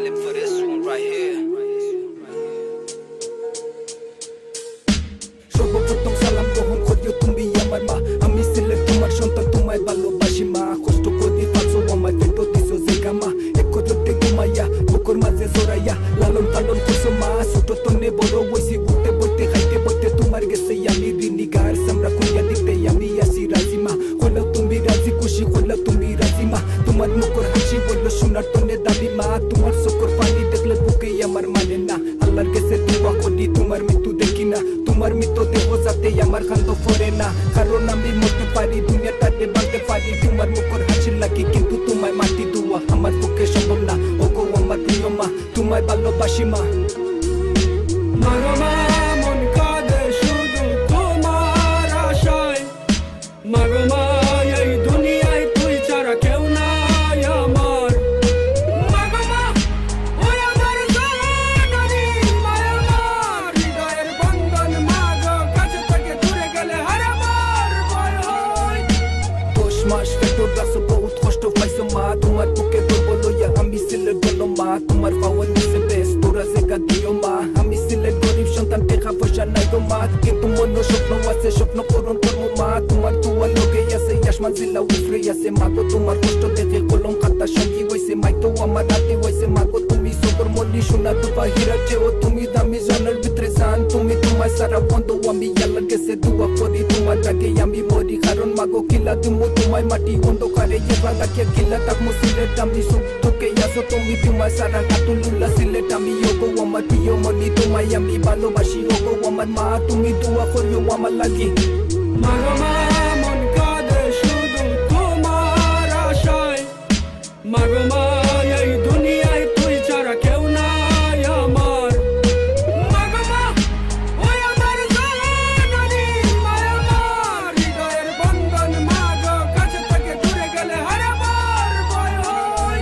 silent for this one right here. সর্বপ্রথম সালাম গ্রহণ করিও তুমি আমার মা, আমি ছেলে তোমার সন্তান, তোমায় ভালোবাসি মা। কষ্ট করি পাঁচো আমায় পেট দিছো জায়গা মা, এক করতে ঘুমাইয়া বুকুর মাঝে জড়াইয়া লালন পালন করছো মা। ছোট তনে বড় হইছি, উঠতে বইতে খাইতে বইতে তোমার গেছে আমি ঋণী। গার সামরা কইয়া দিতে আমি আসি রাজি মা, হইলেও তুমি রাজি খুশি, হইলেও তুমি রাজি মা। তোমার মুখর হাসি বললো সোনার তনে দাবি মা, তোমার চোখর পানি দেখলে বুকে আমার মানে না। আল্লাহর কাছে দোয়া করি তোমার মৃত্যু দেখি না, তোমার মৃত্যু দেহ যাতে আমার কান্দ ফরে না। কারণ আমি মরতে পারি, দুনিয়াটাতে বাঁধতে পারি তোমার মুখর হাসি লাগি, কিন্তু তোমায় মাটি দোয়া আমার পক্ষে সম্ভব না। ও গো আমার প্রিয় মা, তোমায় ভালোবাসি মা। মাগো মা মন কাঁদে শুধু তোমার আশায়, মাগো মা এই দুনিয়ায় তুই ছাড়া কেউ নাই আমার। মাগো মা ওই আমার জননী, মায়া আমার হৃদয়ের বন্ধন, মাগো কাছে থেকে দূরে গেলে হারাবার ভয় হয়। 10 মাস পেটর গাছ বহুত কষ্ট পাইছো মা, তোমার বুকে ধরবো লইয়া আমি সিলেট গেল মা। তোমার পাওয়ার নিচে বেশ তোরা জায়গা দিও মা, আমি সিলেট গরিব সন্তান, টাকা পয়সা নাই গো মা, কিন্তু মন স্বপ্ন আছে, স্বপ্ন পূরণ করবো মা। তোমার দোয়া লোকে আছে, আসমান জিলা উফরে আছে মাগো, তোমার কষ্ট দেখে কলম খাতা সঙ্গী হইছে মাই তো আমার রাতে হইছে মাগো। তুমি সবর মল্লি সোনা দুপা হীরা চেও, তুমি দামি জানার ভিতরে জান, তুমি তোমার সারা বন্ধ। আমি আল্লাহর কাছে দোয়া করি তোমার আগে আমি মরি, কারণ মাগো কিলা তুমি তোমায় মাটি অন্ধকারে এবার রাখিয়া কিলা থাকবো সিলেট। আমি সুখ তোকে আসো তুমি তোমার সারা কাতুলুল্লা সিলেট। আমি ওগো আমার প্রিয় মনি, তোমায় আমি ভালোবাসি ওগো আমার মা, তুমি দোয়া করিও আমার লাগি। মাগো মা মন কাঁদে শুধু তোমার আশায়, মাগো মা এই দুনিয়ায় তুই ছাড়া কেউ নাই আমার। মাগো মা ওই আমার জননী, মায়া আমার হৃদয়ের বন্ধন, মাগো কাছে থেকে দূরে গেলে হারাবার ভয় হয়।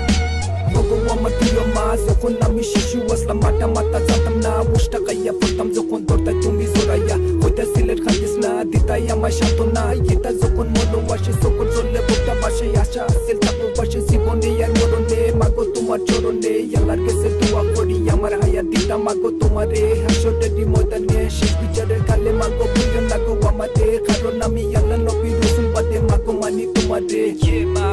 ওগো আমার প্রিয় মা, যখন আমি শিশু আসলাম মাটা মাথা জানতাম না, উষ্টা খাইয়া পড়তাম যখন দরদায় তুমি জোরাইয়া ওইটা সিলেট খাইস না দিতাই আমার সান্ত্বনা। এটা যখন মনো আসে সকল চললে বোটা বাসে, আশা আসে থাকবো বাসে জীবনে আর মরণে, মাগো তোমার চরণে আল্লাহর কাছে দোয়া করি আমার হায়াত দিতা মাগো তোমারে। হাসরের ময়দানে শেষ বিচারের কালে মাগো ভুলিও না গো আমারে, কারণ আমি আল্লাহ নবী রাসূল বাদে মাগো মানি তোমারে। Yeah, ma,